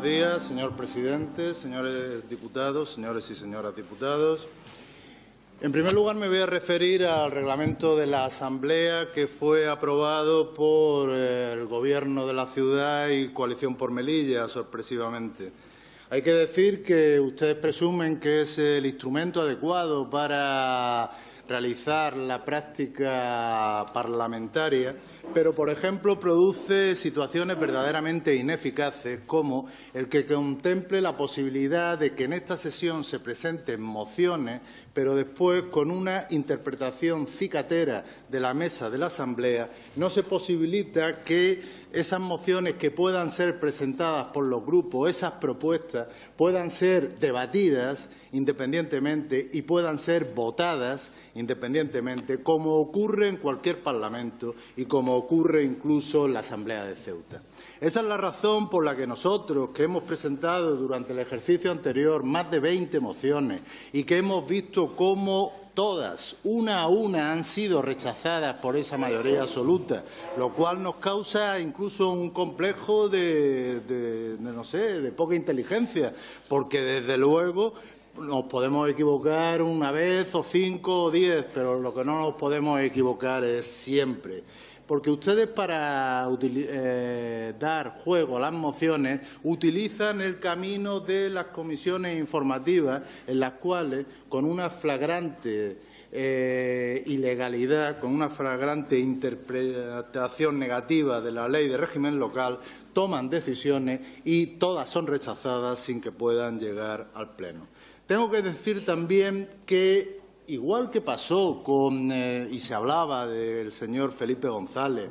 buenos días, señor presidente, señores diputados, señores y señoras diputados. En primer lugar, me voy a referir al reglamento de la Asamblea que fue aprobado por el Gobierno de la ciudad y Coalición por Melilla, sorpresivamente. Hay que decir que ustedes presumen que es el instrumento adecuado para realizar la práctica parlamentaria, pero, por ejemplo, produce situaciones verdaderamente ineficaces, como el que contemple la posibilidad de que en esta sesión se presenten mociones, pero después, con una interpretación cicatera de la mesa de la Asamblea, no se posibilita que esas mociones que puedan ser presentadas por los grupos, esas propuestas, puedan ser debatidas independientemente y puedan ser votadas independientemente, como ocurre en cualquier parlamento y como ocurre incluso en la Asamblea de Ceuta. Esa es la razón por la que nosotros, que hemos presentado durante el ejercicio anterior más de 20 mociones y que hemos visto cómo todas, una a una, han sido rechazadas por esa mayoría absoluta, lo cual nos causa incluso un complejo de poca inteligencia, porque desde luego nos podemos equivocar una vez o 5 o 10, pero lo que no nos podemos equivocar es siempre. Porque ustedes, para dar juego a las mociones, utilizan el camino de las comisiones informativas, en las cuales, con una flagrante ilegalidad, con una flagrante interpretación negativa de la ley de régimen local, toman decisiones y todas son rechazadas sin que puedan llegar al Pleno. Tengo que decir también que, igual que pasó y se hablaba del señor Felipe González,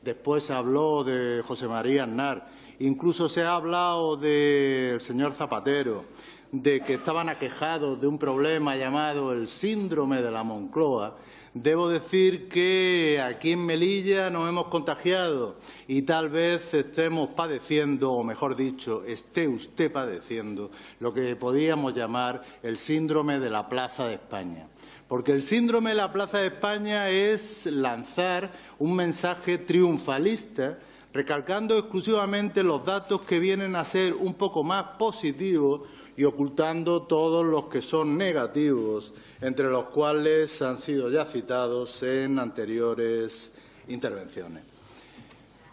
después se habló de José María Aznar, incluso se ha hablado del señor Zapatero, de que estaban aquejados de un problema llamado el síndrome de la Moncloa, debo decir que aquí en Melilla nos hemos contagiado y tal vez estemos padeciendo, o mejor dicho, esté usted padeciendo, lo que podríamos llamar el síndrome de la Plaza de España. Porque el síndrome de la Plaza de España es lanzar un mensaje triunfalista, recalcando exclusivamente los datos que vienen a ser un poco más positivos y ocultando todos los que son negativos, entre los cuales han sido ya citados en anteriores intervenciones.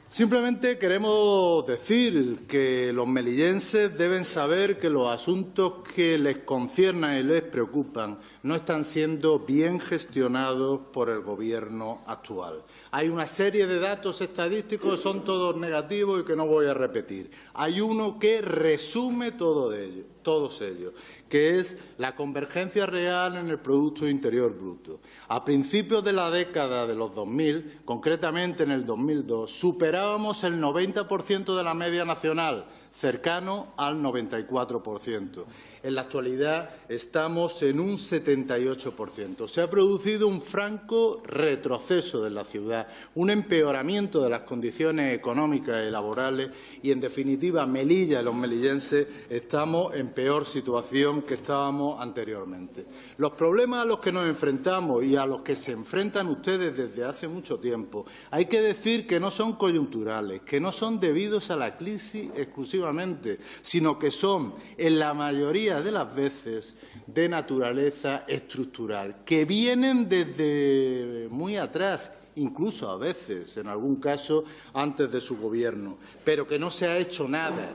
Simplemente queremos decir que los melillenses deben saber que los asuntos que les conciernan y les preocupan no están siendo bien gestionados por el Gobierno actual. Hay una serie de datos estadísticos que son todos negativos y que no voy a repetir. Hay uno que resume todos ellos, que es la convergencia real en el Producto Interior Bruto. A principios de la década de los 2000, concretamente en el 2002, superábamos el 90% de la media nacional, cercano al 94%. En la actualidad estamos en un 78%. Se ha producido un franco retroceso de la ciudad, un empeoramiento de las condiciones económicas y laborales y, en definitiva, Melilla y los melillenses estamos en peor situación que estábamos anteriormente. Los problemas a los que nos enfrentamos y a los que se enfrentan ustedes desde hace mucho tiempo, hay que decir que no son coyunturales, que no son debidos a la crisis exclusivamente, sino que son, en la mayoría de las veces, de naturaleza estructural, que vienen desde muy atrás, incluso a veces, en algún caso, antes de su gobierno, pero que no se ha hecho nada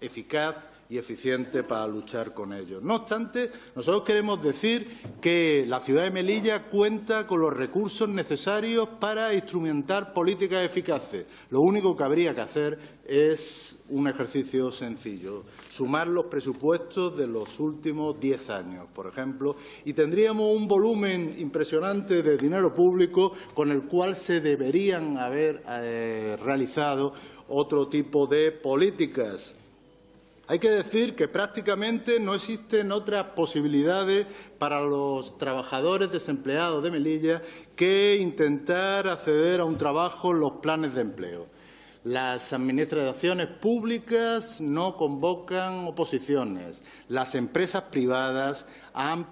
eficaz y eficiente para luchar con ellos. No obstante, nosotros queremos decir que la ciudad de Melilla cuenta con los recursos necesarios para instrumentar políticas eficaces. Lo único que habría que hacer es un ejercicio sencillo, sumar los presupuestos de los últimos 10 años, por ejemplo, y tendríamos un volumen impresionante de dinero público con el cual se deberían haber realizado otro tipo de políticas. Hay que decir que prácticamente no existen otras posibilidades para los trabajadores desempleados de Melilla que intentar acceder a un trabajo en los planes de empleo. Las administraciones públicas no convocan oposiciones. Las empresas privadas han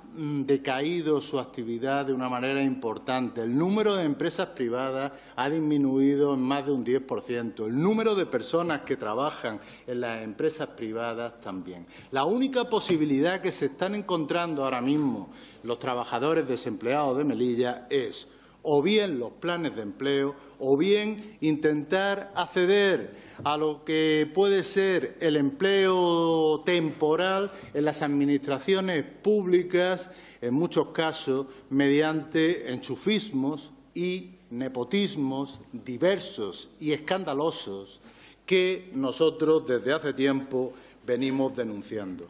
decaído su actividad de una manera importante. El número de empresas privadas ha disminuido en más de un 10%. El número de personas que trabajan en las empresas privadas también. La única posibilidad que se están encontrando ahora mismo los trabajadores desempleados de Melilla es o bien los planes de empleo o bien intentar acceder a lo que puede ser el empleo temporal en las administraciones públicas, en muchos casos mediante enchufismos y nepotismos diversos y escandalosos que nosotros desde hace tiempo venimos denunciando.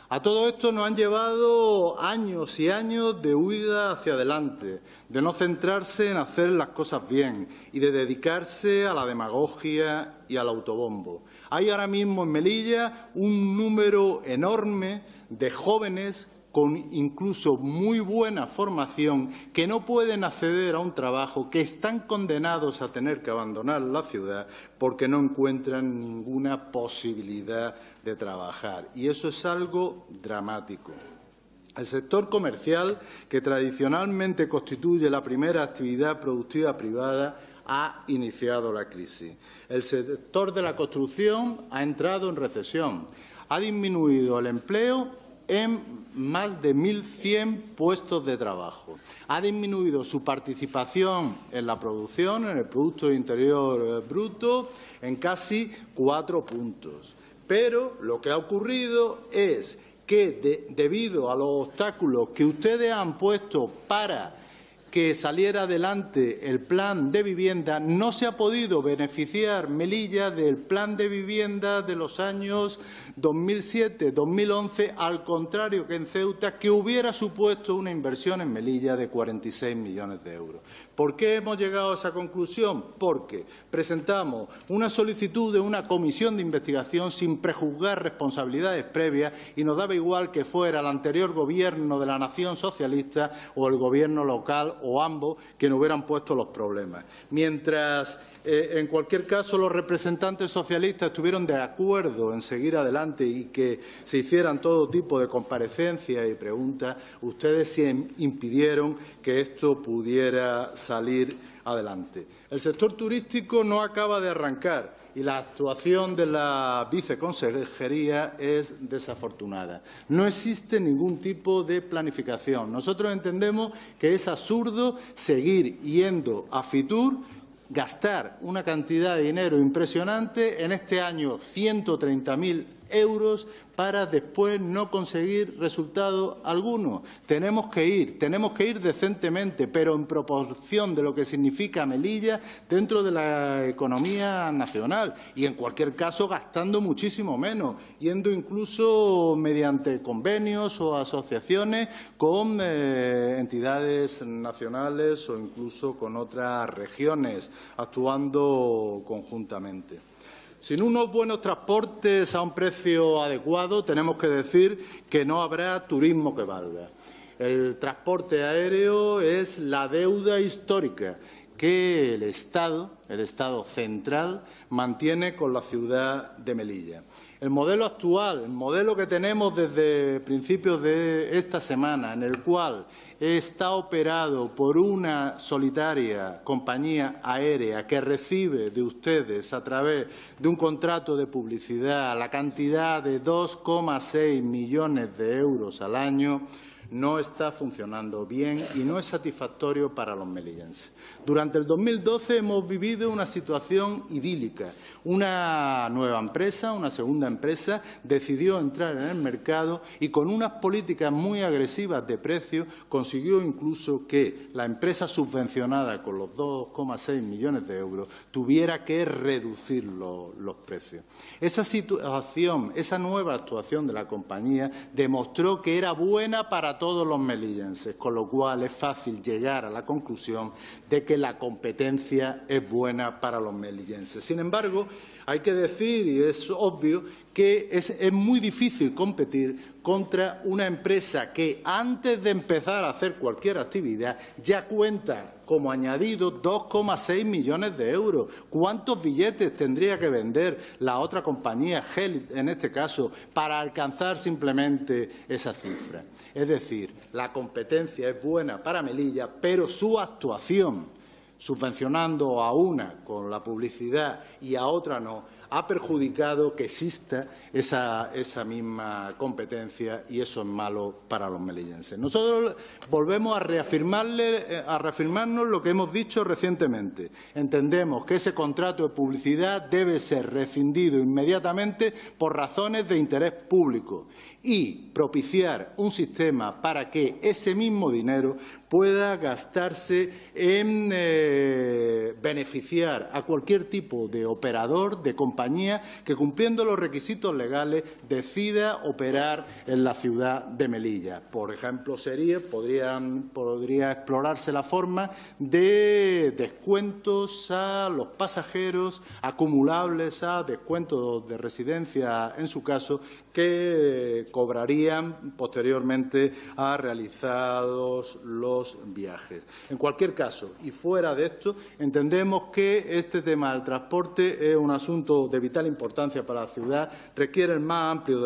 A todo esto nos han llevado años y años de huida hacia adelante, de no centrarse en hacer las cosas bien y de dedicarse a la demagogia y al autobombo. Hay ahora mismo en Melilla un número enorme de jóvenes con incluso muy buena formación que no pueden acceder a un trabajo, que están condenados a tener que abandonar la ciudad porque no encuentran ninguna posibilidad de trabajar. Y eso es algo dramático. El sector comercial, que tradicionalmente constituye la primera actividad productiva privada, ha iniciado la crisis. El sector de la construcción ha entrado en recesión. Ha disminuido el empleo en más de 1.100 puestos de trabajo. Ha disminuido su participación en la producción, en el Producto Interior Bruto, en casi 4 puntos. Pero lo que ha ocurrido es que, debido a los obstáculos que ustedes han puesto para que saliera adelante el plan de vivienda, no se ha podido beneficiar Melilla del plan de vivienda de los años 2007-2011, al contrario que en Ceuta, que hubiera supuesto una inversión en Melilla de 46 millones de euros. ¿Por qué hemos llegado a esa conclusión? Porque presentamos una solicitud de una comisión de investigación sin prejuzgar responsabilidades previas y nos daba igual que fuera el anterior gobierno de la nación socialista o el gobierno local o ambos que nos hubieran puesto los problemas. Mientras, en cualquier caso, los representantes socialistas estuvieron de acuerdo en seguir adelante y que se hicieran todo tipo de comparecencias y preguntas, ustedes sí impidieron que esto pudiera salir adelante. El sector turístico no acaba de arrancar y la actuación de la viceconsejería es desafortunada. No existe ningún tipo de planificación. Nosotros entendemos que es absurdo seguir yendo a Fitur, gastar una cantidad de dinero impresionante, en este año 130.000 euros, para después no conseguir resultado alguno. Tenemos que ir decentemente, pero en proporción de lo que significa Melilla dentro de la economía nacional y, en cualquier caso, gastando muchísimo menos, yendo incluso mediante convenios o asociaciones con entidades nacionales o incluso con otras regiones, actuando conjuntamente. Sin unos buenos transportes a un precio adecuado, tenemos que decir que no habrá turismo que valga. El transporte aéreo es la deuda histórica que el Estado central, mantiene con la ciudad de Melilla. El modelo actual, el modelo que tenemos desde principios de esta semana, en el cual está operado por una solitaria compañía aérea que recibe de ustedes a través de un contrato de publicidad la cantidad de 2,6 millones de euros al año, no está funcionando bien y no es satisfactorio para los melillenses. Durante el 2012 hemos vivido una situación idílica. Una nueva empresa, una segunda empresa, decidió entrar en el mercado y con unas políticas muy agresivas de precios consiguió incluso que la empresa subvencionada con los 2,6 millones de euros tuviera que reducir los precios. Esa situación, esa nueva actuación de la compañía demostró que era buena para todos los melillenses, con lo cual es fácil llegar a la conclusión de que la competencia es buena para los melillenses. Sin embargo, Hay que decir, y es obvio, que es muy difícil competir contra una empresa que antes de empezar a hacer cualquier actividad ya cuenta como añadido 2,6 millones de euros. ¿Cuántos billetes tendría que vender la otra compañía, Gelit en este caso, para alcanzar simplemente esa cifra? Es decir, la competencia es buena para Melilla, pero su actuación, subvencionando a una con la publicidad y a otra no, ha perjudicado que exista esa misma competencia, y eso es malo para los melillenses. Nosotros volvemos a reafirmarnos lo que hemos dicho recientemente. Entendemos que ese contrato de publicidad debe ser rescindido inmediatamente por razones de interés público y propiciar un sistema para que ese mismo dinero pueda gastarse en beneficiar a cualquier tipo de operador, de compañía, que cumpliendo los requisitos legales decida operar en la ciudad de Melilla. Por ejemplo, podría explorarse la forma de descuentos a los pasajeros, acumulables a descuentos de residencia, en su caso, que cobrarían posteriormente a realizados los viajes. En cualquier caso, y fuera de esto, entendemos que este tema del transporte es un asunto de vital importancia para la ciudad, requiere el más amplio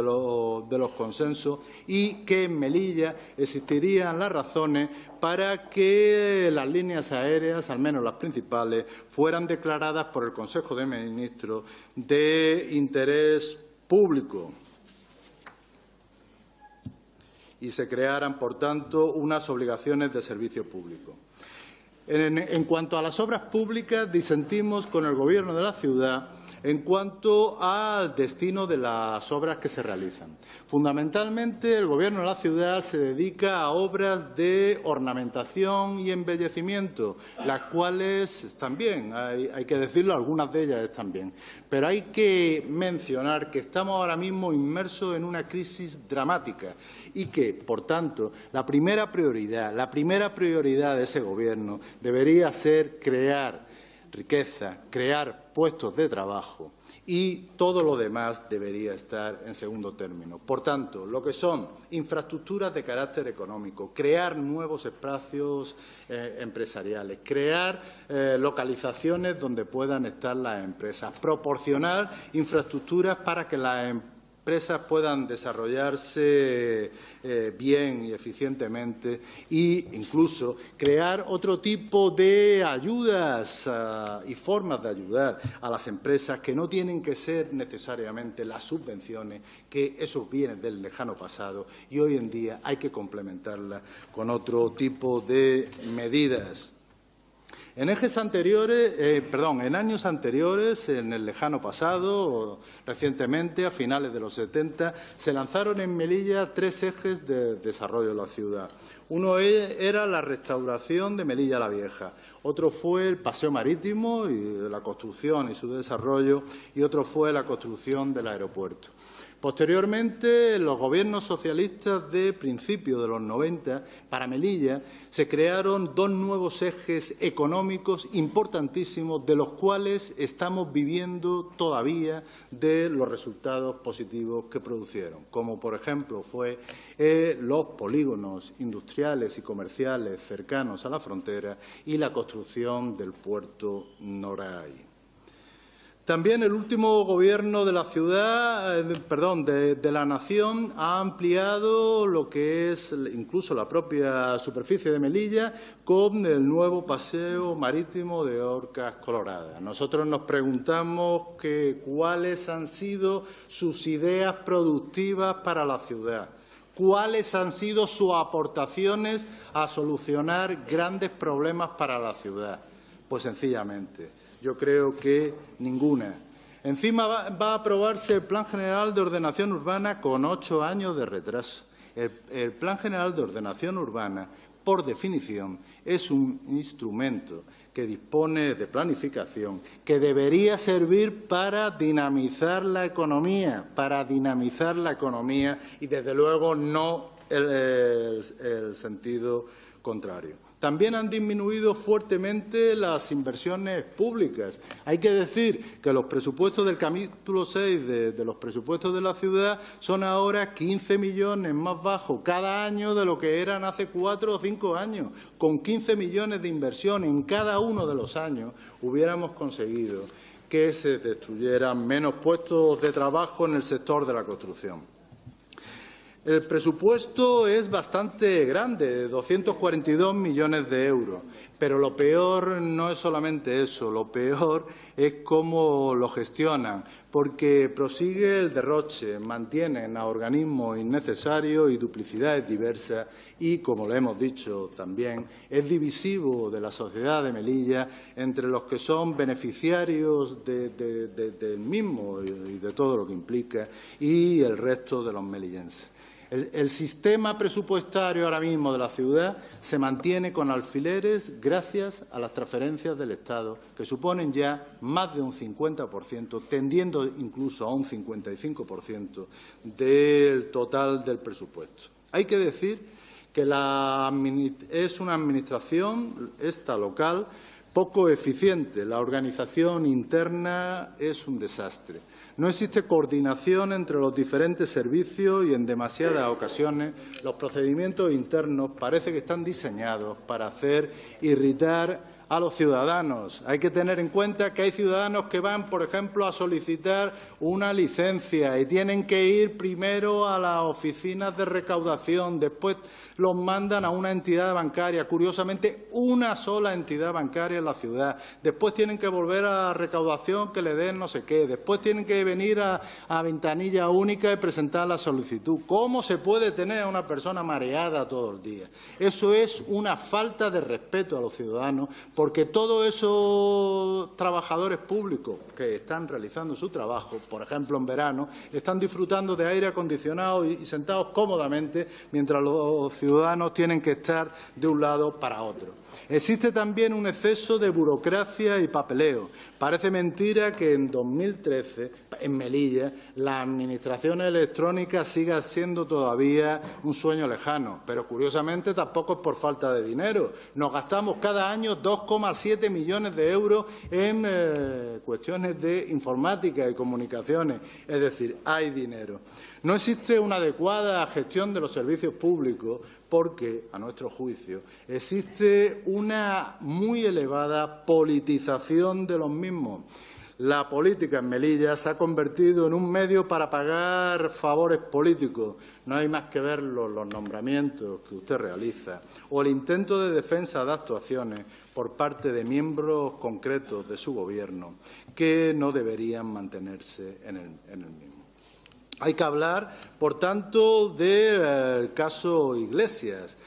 de los consensos, y que en Melilla existirían las razones para que las líneas aéreas, al menos las principales, fueran declaradas por el Consejo de Ministros de interés público y se crearan, por tanto, unas obligaciones de servicio público. En cuanto a las obras públicas, disentimos con el Gobierno de la ciudad en cuanto al destino de las obras que se realizan. Fundamentalmente, el Gobierno de la ciudad se dedica a obras de ornamentación y embellecimiento, las cuales están bien, hay que decirlo, algunas de ellas están bien. Pero hay que mencionar que estamos ahora mismo inmersos en una crisis dramática y que, por tanto, la primera prioridad de ese Gobierno debería ser crear riqueza, crear puestos de trabajo, y todo lo demás debería estar en segundo término. Por tanto, lo que son infraestructuras de carácter económico, crear nuevos espacios empresariales, crear localizaciones donde puedan estar las empresas, proporcionar infraestructuras para que las empresas puedan desarrollarse bien y eficientemente, e incluso crear otro tipo de ayudas y formas de ayudar a las empresas que no tienen que ser necesariamente las subvenciones, que eso viene del lejano pasado y hoy en día hay que complementarlas con otro tipo de medidas. En años anteriores, en el lejano pasado, recientemente, a finales de los 70, se lanzaron en Melilla 3 ejes de desarrollo de la ciudad. Uno era la restauración de Melilla la Vieja, otro fue el paseo marítimo y la construcción y su desarrollo, y otro fue la construcción del aeropuerto. Posteriormente, los gobiernos socialistas de principios de los 90, para Melilla, se crearon 2 nuevos ejes económicos importantísimos, de los cuales estamos viviendo todavía de los resultados positivos que producieron, como por ejemplo fue los polígonos industriales y comerciales cercanos a la frontera y la construcción del puerto Noray. También el último Gobierno de la ciudad, de la nación, ha ampliado lo que es incluso la propia superficie de Melilla con el nuevo paseo marítimo de Orcas Coloradas. Nosotros nos preguntamos cuáles han sido sus ideas productivas para la ciudad, cuáles han sido sus aportaciones a solucionar grandes problemas para la ciudad. Pues sencillamente, yo creo que ninguna. Encima va a aprobarse el Plan General de Ordenación Urbana con 8 años de retraso. El Plan General de Ordenación Urbana, por definición, es un instrumento que dispone de planificación que debería servir para dinamizar la economía, y desde luego no el sentido contrario. También han disminuido fuertemente las inversiones públicas. Hay que decir que los presupuestos del capítulo 6 de los presupuestos de la ciudad son ahora 15 millones más bajos cada año de lo que eran hace 4 o 5 años. Con 15 millones de inversión en cada uno de los años hubiéramos conseguido que se destruyeran menos puestos de trabajo en el sector de la construcción. El presupuesto es bastante grande, 242 millones de euros, pero lo peor no es solamente eso, lo peor es cómo lo gestionan, porque prosigue el derroche, mantienen a organismos innecesarios y duplicidades diversas y, como le hemos dicho también, es divisivo de la sociedad de Melilla entre los que son beneficiarios del mismo y de todo lo que implica y el resto de los melillenses. El sistema presupuestario ahora mismo de la ciudad se mantiene con alfileres gracias a las transferencias del Estado, que suponen ya más de un 50%, tendiendo incluso a un 55% del total del presupuesto. Hay que decir que es una administración, esta local, poco eficiente. La organización interna es un desastre. No existe coordinación entre los diferentes servicios y, en demasiadas ocasiones, los procedimientos internos parece que están diseñados para hacer irritar a los ciudadanos. Hay que tener en cuenta que hay ciudadanos que van, por ejemplo, a solicitar una licencia y tienen que ir primero a las oficinas de recaudación, después los mandan a una entidad bancaria, curiosamente una sola entidad bancaria en la ciudad, después tienen que volver a recaudación que le den no sé qué, después tienen que venir a ventanilla única y presentar la solicitud. ¿Cómo se puede tener a una persona mareada todo el día? Eso es una falta de respeto a los ciudadanos, porque todos esos trabajadores públicos que están realizando su trabajo, por ejemplo en verano, están disfrutando de aire acondicionado y sentados cómodamente, mientras los ciudadanos tienen que estar de un lado para otro. Existe también un exceso de burocracia y papeleo. Parece mentira que en 2013, en Melilla, la administración electrónica siga siendo todavía un sueño lejano, pero curiosamente tampoco es por falta de dinero. Nos gastamos cada año 2,7 millones de euros en cuestiones de informática y comunicaciones, es decir, hay dinero. No existe una adecuada gestión de los servicios públicos porque, a nuestro juicio, existe una muy elevada politización de los mismos. La política en Melilla se ha convertido en un medio para pagar favores políticos. No hay más que ver los nombramientos que usted realiza o el intento de defensa de actuaciones por parte de miembros concretos de su Gobierno que no deberían mantenerse en el mismo. Hay que hablar, por tanto, del caso Iglesias,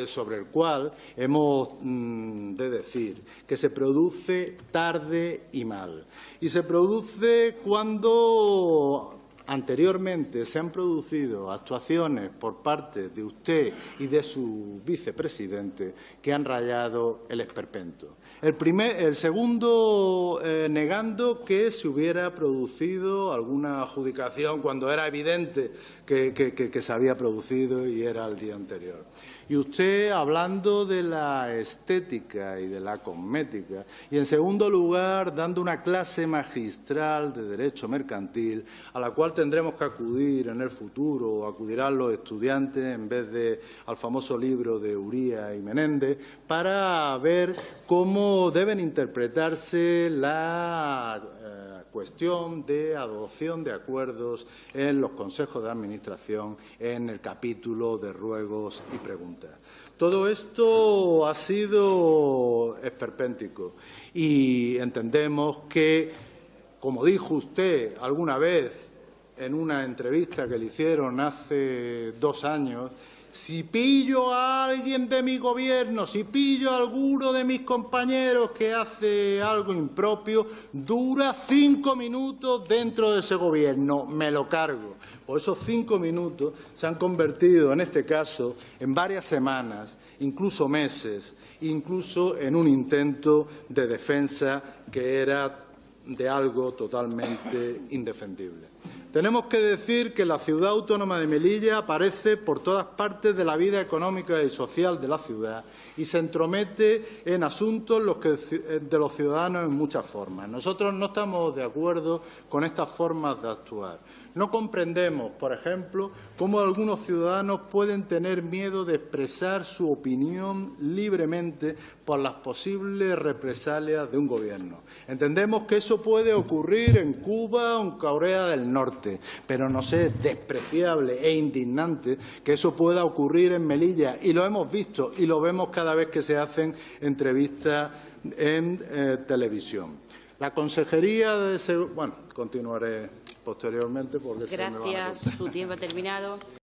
sobre el cual hemos de decir que se produce tarde y mal. Y se produce cuando anteriormente se han producido actuaciones por parte de usted y de su vicepresidente que han rayado el esperpento. El segundo, negando que se hubiera producido alguna adjudicación cuando era evidente que se había producido y era el día anterior. Y usted hablando de la estética y de la cosmética. Y, en segundo lugar, dando una clase magistral de Derecho Mercantil a la cual tendremos que acudir en el futuro, o acudirán los estudiantes en vez de al famoso libro de Uría y Menéndez, para ver cómo deben interpretarse la cuestión de adopción de acuerdos en los consejos de administración en el capítulo de ruegos y preguntas. Todo esto ha sido esperpéntico y entendemos que, como dijo usted alguna vez en una entrevista que le hicieron hace 2 años, si pillo a alguien de mi gobierno, si pillo a alguno de mis compañeros que hace algo impropio, dura 5 minutos dentro de ese gobierno, me lo cargo. Pues esos 5 minutos se han convertido, en este caso, en varias semanas, incluso meses, incluso en un intento de defensa que era de algo totalmente indefendible. Tenemos que decir que la ciudad autónoma de Melilla aparece por todas partes de la vida económica y social de la ciudad y se entromete en asuntos de los ciudadanos en muchas formas. Nosotros no estamos de acuerdo con estas formas de actuar. No comprendemos, por ejemplo, cómo algunos ciudadanos pueden tener miedo de expresar su opinión libremente por las posibles represalias de un gobierno. Entendemos que eso puede ocurrir en Cuba o en Corea del Norte, pero nos es despreciable e indignante que eso pueda ocurrir en Melilla, y lo hemos visto y lo vemos cada vez que se hacen entrevistas en televisión. La Consejería de Seguridad... Bueno, continuaré posteriormente porque gracias, su tiempo ha terminado.